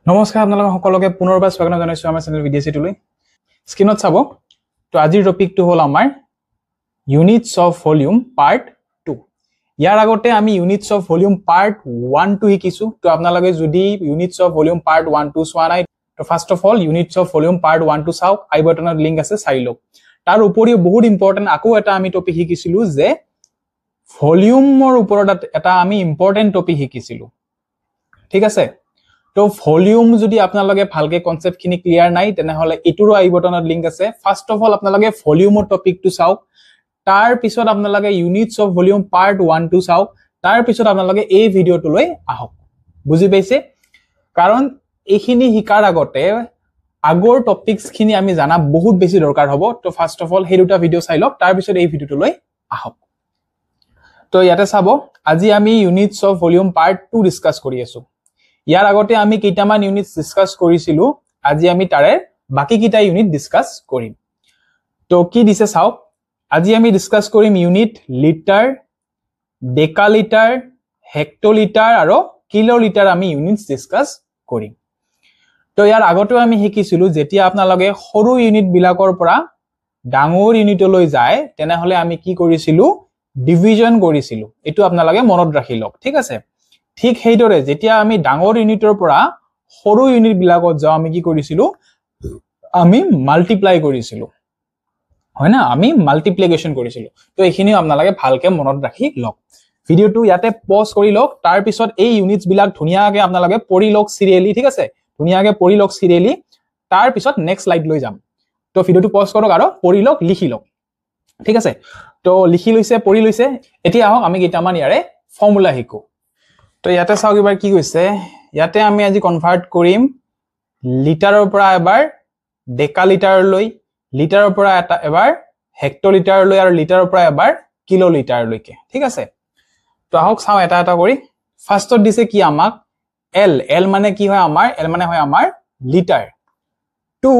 নমস্কাৰ আপোনালোক সকলোকে পুনৰবাৰ স্বাগতম জনাইছো আমাৰ চেনেল ভিডিঅ' টুলৈ স্ক্ৰীনত চাব তো আজিৰ টপিকটো হ'ল আমাৰ ইউনিটস অফ ভলিউম পাৰ্ট 2 ইয়াৰ আগতে আমি ইউনিটস অফ ভলিউম পাৰ্ট 1 2 শিকিছো তো আপোনালোকে যদি ইউনিটস অফ ভলিউম পাৰ্ট 1 2 চোৱা নাই তো first of all units of volume part 1 2 চাওক আই বাটনত লিংক আছে চাই লওক তাৰ উপৰিও বহুত ইম্পৰ্টেন্ট আকৌ এটা আমি টপিক শিকিছিলো যে ভলিউমৰ ওপৰত এটা আমি ইম্পৰ্টেন্ট টপিক শিকিছিলো ঠিক আছে তো ভলিউম যদি আপোনালোকে ভালকে কনসেপ্ট খিনি ক্লিয়াৰ নাই তেনে হলে ইটোৰ আই বাটনত লিংক আছে ফাৰ্স্ট অফ অল আপোনালোকে ভলিউমৰ টপিকটো চাওক তাৰ পিছত আপোনালোকে ইউনিটস অফ ভলিউম পাৰ্ট 1 2 চাওক তাৰ পিছত আপোনালোকে এই ভিডিওটো লৈ আহক বুজি পাইছে কাৰণ এইখিনি শিকাৰ আগতে আগৰ টপিকস খিনি আমি জানা বহুত বেছি দৰকাৰ হ'ব তো ফাৰ্স্ট অফ অল সেই দুটা ভিডিও চাই লওক তাৰ পিছত এই ভিডিওটো লৈ আহক তো ইয়াতে চাব আজি আমি units of volume part 2 discuss কৰি আছো ইয়াৰ আগতে আমি কেইটামান ইউনিট ডিসকাস কৰিছিলো আজি আমি তাৰে বাকি কিটা ইউনিট ডিসকাস কৰিম তো কি দিছে চাওক আজি আমি ডিসকাস কৰিম ইউনিট লিটাৰ ডেকালিটাৰ হেক্টলিটাৰ আৰু কিলোলিটাৰ আমি ইউনিটস ডিসকাস কৰিম তো ইয়াৰ আগতে আমি শিকিছিলো যেতিয়া আপোনালোকে সৰু ইউনিট বিলাকৰ পৰা ডাঙৰ ইউনিটলৈ যায় তেনে হলে আমি কি কৰিছিলো ডিভিজন কৰিছিলো এটো আপোনালোকে মনত ৰাখি লওক ঠিক আছে ঠিক হেইদৰে যেতিয়া আমি ডাঙৰ ইউনিটৰ পৰা সৰু ইউনিট বিলাকত যাও আমি কি কৰিছিলো আমি মাল্টিপ্লাই কৰিছিলো হয় না আমি মাল্টিপ্লিকেশন কৰিছিলো তো এইখিনি আপোনালোকে ভালকে মনত ৰাখি লওক ভিডিওটো ইয়াতে পজ কৰি লওক তাৰ পিছত এই ইউনিটস বিলাক ধুনিয়াকে আপোনালোকে পঢ়ি লওক সিৰিয়ালি ঠিক আছে ধুনিয়াকে পঢ়ি লওক সিৰিয়ালি তাৰ পিছত নেক্সট স্লাইড লৈ যাম তো ভিডিওটো পজ কৰক আৰু পঢ়ি লওক লিখি লওক ঠিক আছে তো লিখি লৈছে পঢ়ি লৈছে এতিয়া আহক আমি কেইটামান ইয়াৰে ফৰ্মুলা শিকো তো ইয়াতে চাওক এবাৰ কি কৈছে ইয়াতে আমি আজি কনভাৰ্ট কৰিম লিটাৰৰ পৰা এবাৰ ডেকালিটাৰ লৈ লিটাৰৰ পৰা এটা এবাৰ হেক্টলিটাৰ লৈ আৰু লিটাৰৰ পৰা এবাৰ কিলোলিটাৰ লৈকে ঠিক আছে তো আহক চাও এটা এটা কৰি ফাৰ্স্টত দিছে কি আমাক এল এল মানে কি হয় আমাৰ এল মানে হয় আমাৰ লিটাৰ 2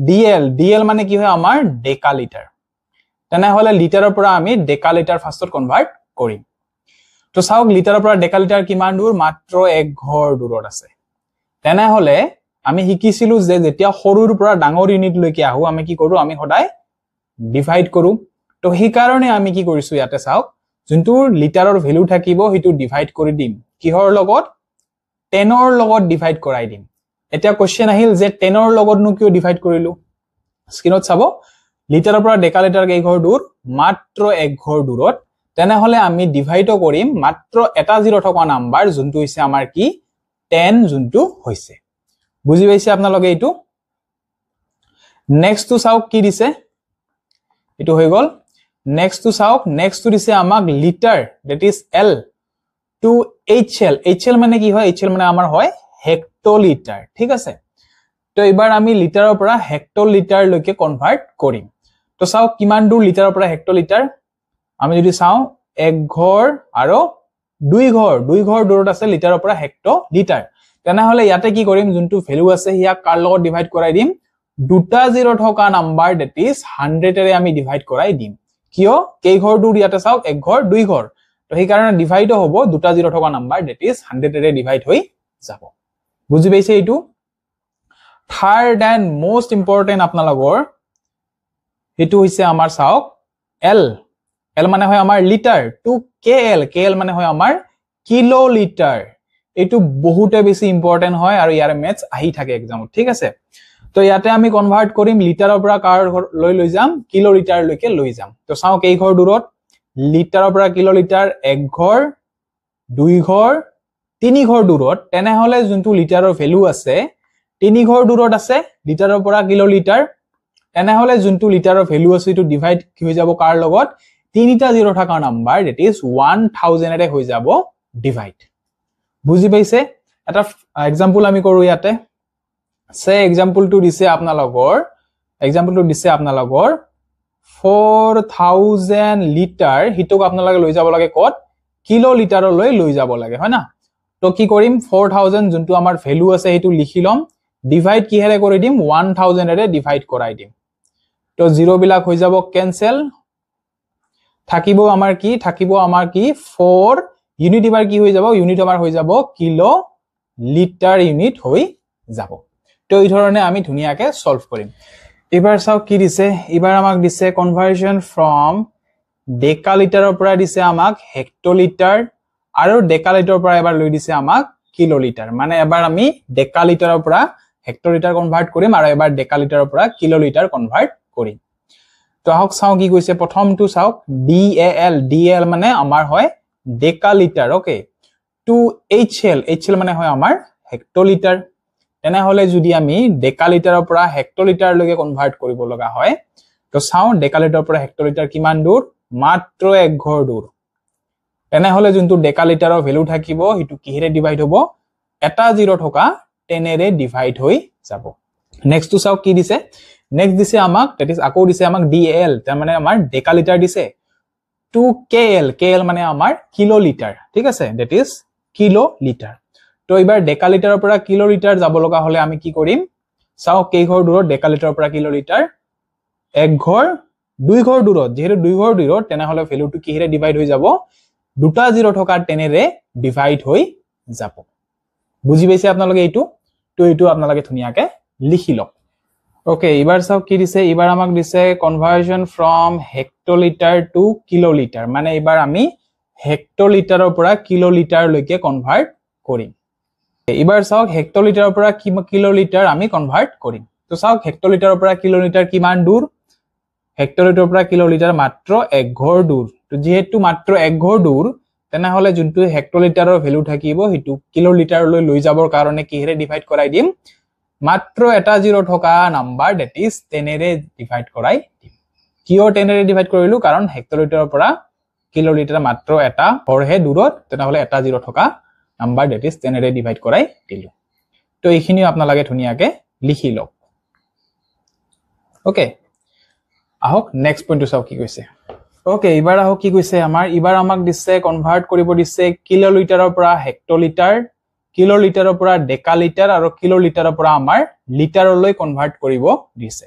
ডিএল ডিএল মানে কি হয় আমাৰ ডেকালিটাৰ তেনে হলে লিটাৰৰ পৰা আমি ডেকালিটাৰ ফাৰ্স্টত কনভাৰ্ট কৰিম তো চাওক লিটাৰৰ পৰা ডেকালিটাৰ কিমান দূৰ মাত্ৰ 1 ঘৰ দূৰত আছে তেনে হলে আমি শিকিছিলো যে যেতিয়া সৰুৰ পৰা ডাঙৰ ইউনিট লৈকে আহো আমি কি কৰো আমি সদায় ডিভাইড কৰো তো সেই কাৰণে আমি কি কৰিছো ইয়াতে চাওক যোনটো লিটাৰৰ ভ্যালু থাকিব হিটো ডিভাইড কৰি দিম কিহৰ লগত 10 ৰ লগত ডিভাইড কৰাই দিম এটা কোশ্চেন আহিল যে 10 ৰ লগত নো কিয় ডিভাইড কৰিলো স্ক্ৰীনত চাব লিটাৰৰ পৰা ডেকালিটাৰ কেই ঘৰ দূৰ মাত্ৰ 1 ঘৰ দূৰত তেনে হলে আমি ডিভাইড কৰিম মাত্ৰ এটা জিৰো থকা নাম্বাৰ যোনটো হৈছে আমাৰ কি 10 যোনটো হৈছে বুজি পাইছে আপোনালোকে এটো নেক্সট টু চাওক কি দিছে এটো হৈ গল নেক্সট টু চাওক নেক্সট টু দিছে আমাক litre that is L to HL HL মানে কি হয় এইচএল মানে আমাৰ হয় হেক্টলিটাৰ ঠিক আছে তো এবাৰ আমি লিটাৰৰ পৰা হেক্টলিটাৰ লৈকে কনভাৰ্ট কৰিম তো চাওক কিমান দূৰ লিটাৰৰ পৰা হেক্টলিটাৰ আমি যদি চাও 1 ঘৰ আৰু 2 ঘৰ দূৰত আছে লিটাৰৰ পৰা হেক্টলিটাৰ তেনে হলে ইয়াতে কি কৰিম যোনটো ভ্যালু আছে হিয়া কাৰ লগত ডিভাইড কৰাই দিম দুটা জিৰো থকা নাম্বাৰ দ্যাট ইজ 100 এৰে আমি ডিভাইড কৰাই দিম কিয় কেই ঘৰ দূৰ ইয়াতে চাওক 1 ঘৰ 2 ঘৰ তো সেই কাৰণে ডিভাইড হ'ব দুটা জিৰো থকা number that is 100 array divide হৈ যাব বুজি পাইছে এইটো থাৰ্ড এন্ড মোস্ট ইম্পৰ্টেন্ট আপোনালোকৰ এটো হৈছে আমাৰ চাওক এল এল মানে হয় আমাৰ লিটাৰ টু কেএল কেএল মানে হয় আমাৰ কিলোলিটাৰ এটো বহুতে বেছি ইম্পৰ্টেন্ট হয় আৰু ইয়াৰ মেথছ আহি থাকে এক্সামত ঠিক আছে তো ইয়াতে আমি কনভাৰ্ট কৰিম লিটাৰৰ পৰা কাৰ লৈ যাম কিলোলিটাৰ লৈকে লৈ যাম তো চাও কেই ঘৰ দূৰত লিটাৰৰ পৰা কিলোলিটাৰ 1 ঘৰ 2 ঘৰ 3 ঘৰ দূৰত তেনে হলে যোনটো লিটাৰৰ ভ্যালু আছে 3 ঘৰ দূৰত আছে লিটাৰৰ পৰা কিলোলিটাৰ তেনে হলে যোনটো লিটাৰৰ ভ্যালু আছে এটো ডিভাইড কি হৈ যাব কাৰ লগত তিনিটা জিৰো থকা নাম্বাৰ দ্যাট ইজ 1000 এৰে হৈ যাব ডিভাইড বুজি পাইছে এটা এক্সাম্পল আমি কৰো ইয়াতে সে এক্সাম্পলটো দিছে আপোনালোকৰ 4000 লিটাৰ হিটোক আপোনালোকে লৈ যাব লাগে কত কিলোলিটাৰলৈ লৈ যাব লাগে হয় না তো কি কৰিম 4000 যোনটো আমাৰ ভ্যালু আছে হেতু লিখি লম ডিভাইড কিহেৰে কৰি দিম 1000 এৰে ডিভাইড কৰাই দিম তো জিৰো বিলাক হৈ যাব কেনসেল থাকিব আমাৰ কি 4 ইউনিট এবাৰ কি হৈ যাব ইউনিট আমাৰ হৈ যাব কিলো লিটাৰ ইউনিট হৈ যাব তো এই ধৰণে আমি ধুনিয়াকে সলভ কৰিম এবাৰ চাও কি দিছে এবাৰ আমাক দিছে কনভাৰ্সন ফ্ৰম ডেকালিটাৰৰ পৰা দিছে আমাক হেক্টলিটাৰ আৰু ডেকালিটাৰৰ পৰা এবাৰ লৈ দিছে আমাক কিলোলিটাৰ মানে এবাৰ আমি ডেকালিটাৰৰ পৰা হেক্টলিটাৰ কনভাৰ্ট কৰিম আৰু এবাৰ ডেকালিটাৰৰ পৰা কিলোলিটাৰ কনভাৰ্ট কৰিম তো আহক চাও কি কৈছে প্ৰথমটো চাওক DAL মানে আমাৰ হয় ডেকালিটাৰ ওকে টু HL মানে হয় আমাৰ হেক্টলিটাৰ তেনে হলে যদি আমি ডেকালিটাৰৰ পৰা হেক্টলিটাৰ লৈকে কনভাৰ্ট কৰিব লগা হয় তো চাও ডেকালিটাৰৰ পৰা হেক্টলিটাৰ কিমান দূৰ মাত্ৰ 1 ঘৰ দূৰ তেনে হলে যোনটো ডেকালিটাৰৰ ভ্যালু থাকিব হিটু কিহেৰে ডিভাইড হ'ব এটা 0 থকা 10 এৰে ডিভাইড হৈ যাব নেক্সট টু চাও কি দিছে নেক্সট দিছে আমাক দ্যাট ইজ আকৌ দিছে আমাক DAL তাৰ মানে আমাৰ ডেকালিটাৰ দিছে টু KL মানে আমাৰ কিলোলিটাৰ ঠিক আছে দ্যাট ইজ কিলোলিটাৰ তো এবাৰ ডেকালিটাৰৰ পৰা কিলোলিটাৰ যাব লগা হলে আমি কি কৰিম চাও কেই ঘৰ দূৰত ডেকালিটাৰৰ পৰা কিলোলিটাৰ 1 ঘৰ 2 ঘৰ দূৰত যেহেতু 2 ঘৰ দূৰত তেনে হলে ভ্যালুটো কিহেৰে ডিভাইড হৈ যাব দুটা 0 থকা 10 এৰে ডিভাইড হৈ যাব বুজি পাইছে আপোনালোকে এইটো তো এইটো আপোনালোকে ধুনিয়াকে লিখি লওক ওকে এবাৰ চাও কি দিছে এবাৰ আমাক দিছে কনভাৰ্সন ফ্ৰম হেক্টলিটাৰ টু কিলোলিটাৰ মানে এবাৰ আমি হেক্টলিটাৰৰ পৰা কিলোলিটাৰ লৈকে কনভাৰ্ট কৰিম এবাৰ চাওক হেক্টলিটাৰৰ পৰা কিলোলিটাৰ আমি কনভাৰ্ট কৰিম তো চাওক হেক্টলিটাৰৰ পৰা কিলোলিটাৰ কিমান দূৰ হেক্টলিটাৰৰ পৰা কিলোলিটাৰ মাত্ৰ 1 ঘৰ দূৰ তো যেহেতু মাত্ৰ 1 ঘৰ দূৰ তেনে হলে যোনটো হেক্টলিটাৰৰ ভ্যালু থাকিব হিটু কিলোলিটাৰলৈ লৈ যাবৰ কাৰণে কিহেৰে ডিভাইড কৰাই দিম মাত্ৰ এটা 0 থকা number that is 10 array divide কৰাই দিম কিয় 10 এৰে ডিভাইড কৰিলো কাৰণ হেক্টলিটাৰৰ পৰা কিলোলিটাৰ মাত্ৰ এটা ঘৰহে দূৰত তেনে হলে এটা 0 থকা number that is 10 array divide কৰাই দিলো তো এইখিনি আপোনালোকে ধুনিয়াকে লিখি লওক ওকে আহক নেক্সট পইণ্টটো চাও কি কৈছে ওকে এবাৰ আহক কি কৈছে আমাৰ এবাৰ আমাক দিছে কনভাৰ্ট কৰিব দিছে কিলোলিটাৰৰ পৰা হেক্টলিটাৰ কিলোলিটাৰৰ পৰা ডেকালিটাৰ আৰু কিলোলিটাৰৰ পৰা আমাৰ লিটাৰলৈ কনভাৰ্ট কৰিব দিছে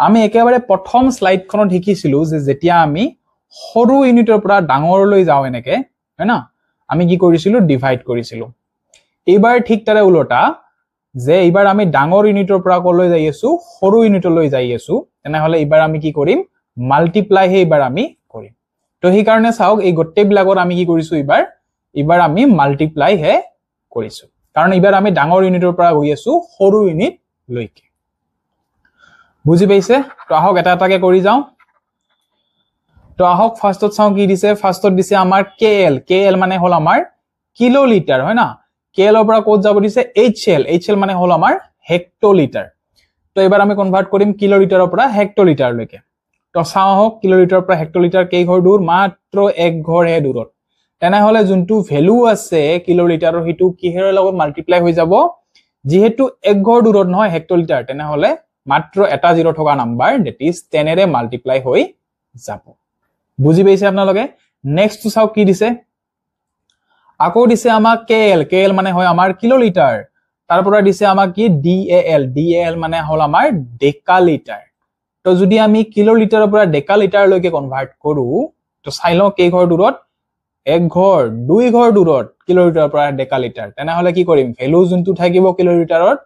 আমি একেবাৰে প্ৰথম স্লাইডখনত শিকিছিলো যে যেতিয়া আমি সৰু ইউনিটৰ পৰা ডাঙৰলৈ যাও এনেকে হয় না আমি কি কৰিছিলো ডিভাইড কৰিছিলো এইবাৰ ঠিক তাৰে উল্টা যে এইবাৰ আমি ডাঙৰ ইউনিটৰ পৰা কলৈ যাই আছো সৰু ইউনিটলৈ যাই আছো তেনে হলে এইবাৰ আমি কি কৰিম মাল্টিপ্লাই হে এইবাৰ আমি কৰিম তো সেই কাৰণে চাওক এই গোটেই বিলাকৰ আমি কি কৰিছো এইবাৰ আমি মাল্টিপ্লাই হে কৰিছো কাৰণ এইবাৰ আমি ডাঙৰ ইউনিটৰ পৰা গৈ আছো সৰু ইউনিট লৈকে বুজি পাইছে তো আহক এটা এটাকে কৰি যাও তো আহক ফাৰ্স্টত চাও কি দিছে ফাৰ্স্টত দিছে আমাৰ KL মানে হল আমাৰ কিলোলিটাৰ হয় না KL পৰা কোড যাব দিছে HL মানে হল আমাৰ হেক্টলিটাৰ তো এবাৰ আমি কনভাৰ্ট কৰিম কিলোলিটাৰৰ পৰা হেক্টলিটাৰ লৈকে তো চাও আহক কিলোলিটাৰৰ পৰা হেক্টলিটাৰ কেই ঘৰ দূৰ মাত্ৰ 1 ঘৰ হে দূৰত তেনে হলে যোনটো ভ্যালু আছে কিলোলিটাৰৰ হিটু কিহেৰ লগত মাল্টিপ্লাই হৈ যাব যেহেতু 1 ঘৰ দূৰত নহয় হেক্টলিটাৰ তেনে হলে মাত্ৰ এটা 0 থকা number that is 10 array multiply হৈ যাব বুজি পাইছে আপোনালোকে নেক্সট টু চাও কি দিছে আকৌ দিছে আমাক KL মানে হয় আমাৰ কিলোলিটাৰ তাৰ পৰা দিছে আমাক কি DAL মানে হল আমাৰ ডেকালিটাৰ তো যদি আমি কিলোলিটাৰৰ পৰা ডেকালিটাৰ লৈকে কনভাৰ্ট কৰো তো চাই লও কেই ঘৰ দূৰত 1 ঘৰ 2 ঘৰ দূৰত কিলোলিটাৰৰ পৰা ডেকালিটাৰ তেনে হলে কি কৰিম ভ্যালু যোনটো থাকিব কিলোলিটাৰত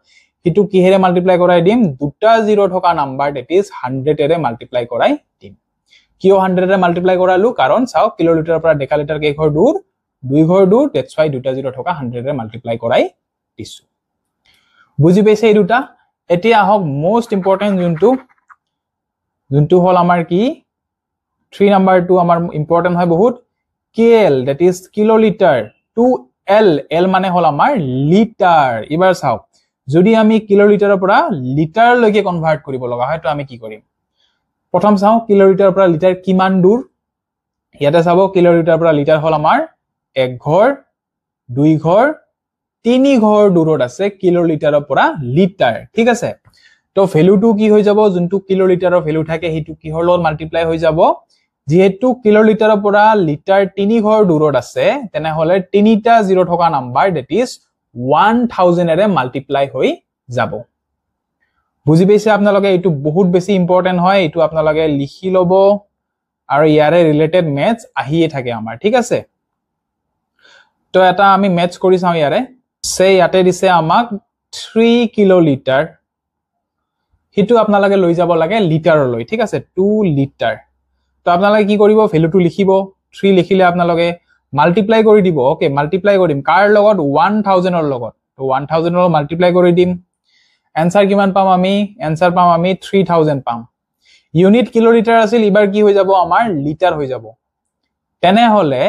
হিটু কিহেৰে মাল্টিপ্লাই কৰাই দিম দুটা 0 থকা number that is 100 array multiply কৰাই দিম কিয় 100 এৰে মাল্টিপ্লাই কৰালো কাৰণ চাও কিলোলিটাৰৰ পৰা ডেকালিটাৰ কেই ঘৰ দূৰ 2 ঘৰ দূৰ দ্যাটস ওয়াই দুটা 0 থকা 100 এৰে মাল্টিপ্লাই কৰাই দিছো বুজি পাইছে এই দুটা এতিয়া আহক মোস্ট ইম্পৰ্টেন্ট যোনটো হল আমাৰ কি 3 নাম্বাৰটো আমাৰ ইম্পৰ্টেন্ট হয় বহুত KL that is kilolitre to L মানে হল আমাৰ লিটাৰ এবাৰ চাও যদি আমি কিলোলিটাৰৰ পৰা লিটাৰ লৈকে কনভাৰ্ট কৰিব লগা হয় তো আমি কি কৰিম প্ৰথম চাও কিলোলিটাৰৰ পৰা লিটাৰ কিমান দূৰ ইয়াতে চাব কিলোলিটাৰৰ পৰা লিটাৰ হল আমাৰ 1 ঘৰ 2 ঘৰ 3 ঘৰ দূৰত আছে কিলোলিটাৰৰ পৰা লিটাৰ ঠিক আছে তো ভ্যালুটো কি হৈ যাব যোনটো কিলোলিটাৰৰ ভ্যালু থাকে হিটু কিহৰ লগত মাল্টিপ্লাই হৈ যাব যেহেতু কিলোলিটাৰৰ পৰা লিটাৰ 3 ঘৰ দূৰত আছে তেনে হলে তিনিটা 0 থকা number that is 1000 array multiply হৈ যাব বুজি পাইছে আপোনালোকে এইটো বহুত বেছি ইম্পৰ্টেন্ট হয় এইটো আপোনালোকে লিখি লব আৰু ইয়াৰে ৰিলেটেড ম্যাথছ আহিয়ে থাকে আমাৰ ঠিক আছে তো এটা আমি ম্যাথছ কৰি চাও ইয়াৰে সে ইয়াতে দিছে আমাক 3 কিলোলিটাৰ হিটো আপোনালোকে লৈ যাব লাগে লিটাৰলৈ ঠিক আছে 2 লিটাৰ তো আপোনালোকে কি কৰিব ভ্যালুটো লিখিব 3 লিখিলে আপোনালোকে মাল্টিপ্লাই কৰি দিব ওকে মাল্টিপ্লাই কৰিম কাৰ লগত 1000 ৰ লগত তো 1000 ৰ মাল্টিপ্লাই কৰি দিম आंसर কিমান পাম আমি आंसर পাম আমি 3000 পাম ইউনিট কিলোলিটাৰ আছিল এবাৰ কি হৈ যাব আমাৰ লিটাৰ হৈ যাব তেনে হলে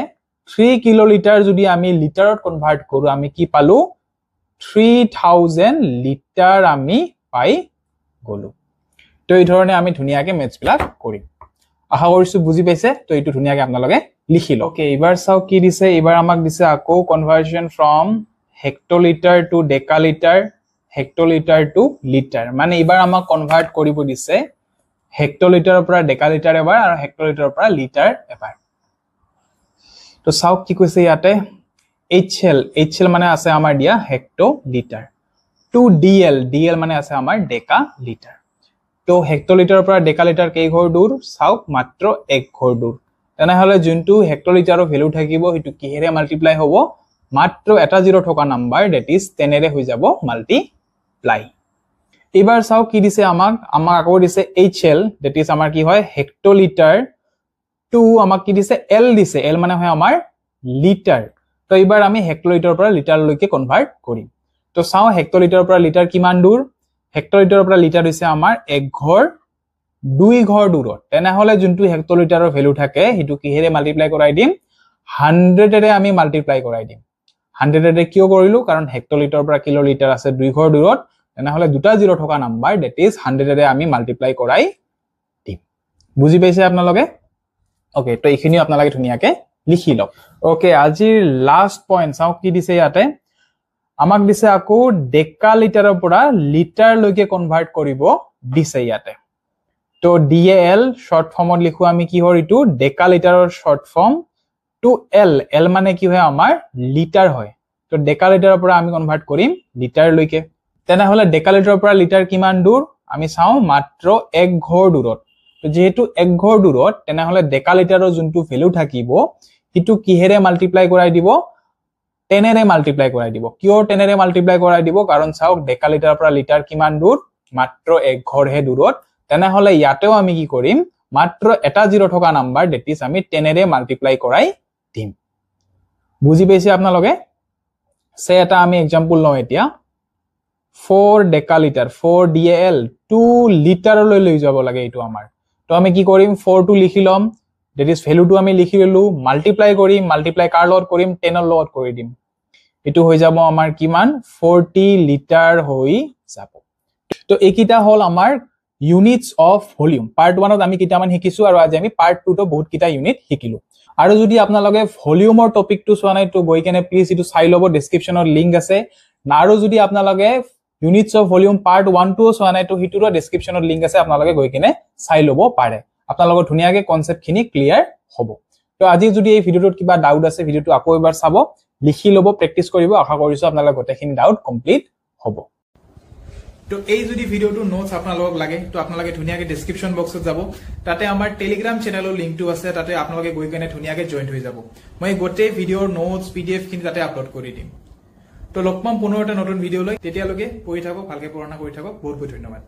3 কিলোলিটাৰ যদি আমি লিটাৰত কনভাৰ্ট কৰো আমি কি পালো 3000 লিটাৰ আমি পাই গলো তো এই ধৰণে আমি ধুনিয়াকে মেথছ বিলাক কৰিম আশা কৰিছো বুজি পাইছে তো এইটো ধুনিয়াকে আপোনালোকে লিখি লওক ওকে এবাৰ চাও কি দিছে এবাৰ আমাক দিছে আকৌ conversion from hectolitre to decalitre hectolitre to litre মানে এবাৰ আমাক কনভাৰ্ট কৰিব দিছে হেক্টোলিটাৰৰ পৰা ডেকালিটাৰ এবাৰ আৰু হেক্টোলিটাৰৰ পৰা লিটাৰ এবাৰ তো চাও কি কৈছে ইয়াতে HL মানে আছে আমাৰ দিয়া হেক্টোলিটাৰ টু DL মানে আছে আমাৰ ডেকালিটাৰ তো হেক্টোলিটাৰৰ পৰা ডেকালিটাৰ কেই ঘৰ দূৰ চাওক মাত্ৰ এক ঘৰ দূৰ তেনে হলে যোনটো হেক্টোলিটাৰৰ ভ্যালু থাকিব হিটো কিহেৰে মাল্টিপ্লাই হ'ব মাত্ৰ এটা জিৰো থকা নাম্বাৰ দ্যাট ইজ 10 এৰে হৈ যাব মাল্টিপ্লাই এবাৰ চাও কি দিছে আমাক আকৌ দিছে HL দ্যাট ইজ আমাৰ কি হয় হেক্টোলিটাৰ টু আমাক কি দিছে L দিছে L মানে হয় আমাৰ লিটাৰ তো এবাৰ আমি হেক্টোলিটাৰৰ পৰা লিটাৰ লৈকে কনভাৰ্ট কৰিম তো চাও হেক্টোলিটাৰৰ পৰা লিটাৰ কিমান দূৰ হেক্টোলিটাৰৰ পৰা লিটাৰ হৈছে আমাৰ এক ঘৰ দুই ঘৰ দূৰত তেনে হলে যোনটো হেক্টোলিটাৰৰ ভ্যালু থাকে হিটো কিহেৰে মাল্টিপ্লাই কৰাই দিম 100 এৰে আমি মাল্টিপ্লাই কৰাই দিম 100 এৰে কিয় কৰিলো কাৰণ হেক্টোলিটাৰৰ পৰা কিলোলিটাৰ আছে দুই ঘৰ দূৰত তেনে হলে দুটা জিৰো থকা নাম্বাৰ দ্যাট ইজ 100 এৰে আমি মাল্টিপ্লাই কৰাই দিম বুজি পাইছে আপোনালোকে ওকে তো এইখিনি আপোনালোকে ধুনিয়াকে লিখি লওক ওকে আজিৰ লাস্ট পইণ্ট চাও কি দিছে ইয়াতে আমাক দিছে আকৌ ডেকালিটাৰৰ পৰা লিটাৰ লৈকে কনভাৰ্ট কৰিব দিছে ইয়াতে তো DL শৰ্ট ফৰ্মত লিখো আমি কি হয় ইটো ডেকালিটাৰৰ শৰ্ট ফৰ্ম টু L মানে কি হয় আমাৰ লিটাৰ হয় তো ডেকালিটাৰৰ পৰা আমি কনভাৰ্ট কৰিম লিটাৰ লৈকে তেনে হলে ডেকালিটাৰৰ পৰা লিটাৰ কিমান দূৰ আমি চাও মাত্ৰ এক ঘৰ দূৰত তো যেহেতু এক ঘৰ দূৰত তেনে হলে ডেকালিটাৰৰ যোনটো ভ্যালু থাকিব হিটো কিহেৰে মাল্টিপ্লাই কৰাই দিব 10 এৰে মাল্টিপ্লাই কৰাই দিব কিয় 10 এৰে মাল্টিপ্লাই কৰাই দিব কাৰণ চাওক ডেকালিটাৰৰ পৰা লিটাৰ কিমান দূৰ মাত্ৰ এক ঘৰহে দূৰত তেনে হলে ইয়াতেও আমি কি কৰিম মাত্ৰ এটা জিৰো থকা নাম্বাৰ দ্যাট ইজ আমি 10 এৰে মাল্টিপ্লাই কৰাই দিম বুজি পাইছে আপোনালোকে সে এটা আমি एग्जांपल লওঁ এতিয়া 4 ডেকালিটাৰ 4 DL 2 লিটাৰলৈ লৈ যাব লাগে এটো আমাৰ তো আমি কি কৰিম 4 টো লিখি লম দ্যাট ইজ ভ্যালুটো আমি লিখি ললো মাল্টিপ্লাই কৰিম মাল্টিপ্লাই কাৰ লগত কৰিম 10 ৰ লগত কৰি দিম এটো হৈ যাব আমাৰ কিমান 40 লিটাৰ হৈ যাব তো এইকিটা হল আমাৰ ইউনিটস অফ ভলিউম পাৰ্ট 1 ত আমি কিটামান শিকিছো আৰু আজি আমি পাৰ্ট 2 তো বহুত কিটা ইউনিট শিকিলো আৰু যদি আপোনালোকে ভলিউমৰ টপিকটো চোৱা নাই তো গৈ কেনে প্লিজ ইটো চাই লব ডেসক্ৰিপচনৰ লিংক আছে আৰু যদি আপোনালোকে ইউনিটস অফ ভলিউম পাৰ্ট 1 টো চোৱা নাই তো হিটোৰ ডেসক্ৰিপচনৰ লিংক আছে আপোনালোকে গৈ কেনে চাই লব পাৰে আপোনালোকৰ ধুনিয়াকে কনসেপ্ট খিনি ক্লিয়াৰ হ'ব তো আজি যদি এই ভিডিওটোত কিবা ডাউট আছে ভিডিওটো আকৌ এবাৰ চাব লিখি লব প্ৰেক্টিস কৰিব আশা কৰিছো আপোনালোকৰ গোটেইখিনি ডাউট কমপ্লিট হ'ব তো এই যদি ভিডিওটো নোটস আপোনালোকক লাগে তো আপোনালোকে ধুনিয়াকে ডেসক্ৰিপচন বক্সত যাব তাতে আমাৰ টেলিগ্ৰাম চেনেলৰ লিংকটো আছে তাতে আপোনালোকে গৈ কেনে ধুনিয়াকে জয়েন হৈ যাব মই গোটেই ভিডিওৰ নোটস PDF খিনি তাতে আপলোড কৰি দিম তো লগ পাম পুনৰ এটা নতুন ভিডিও লৈ তেতিয়ালৈকে পঢ়ি থাকক ভালকে পঢ়া কৰি থাকক বহুত বহুত ধন্যবাদ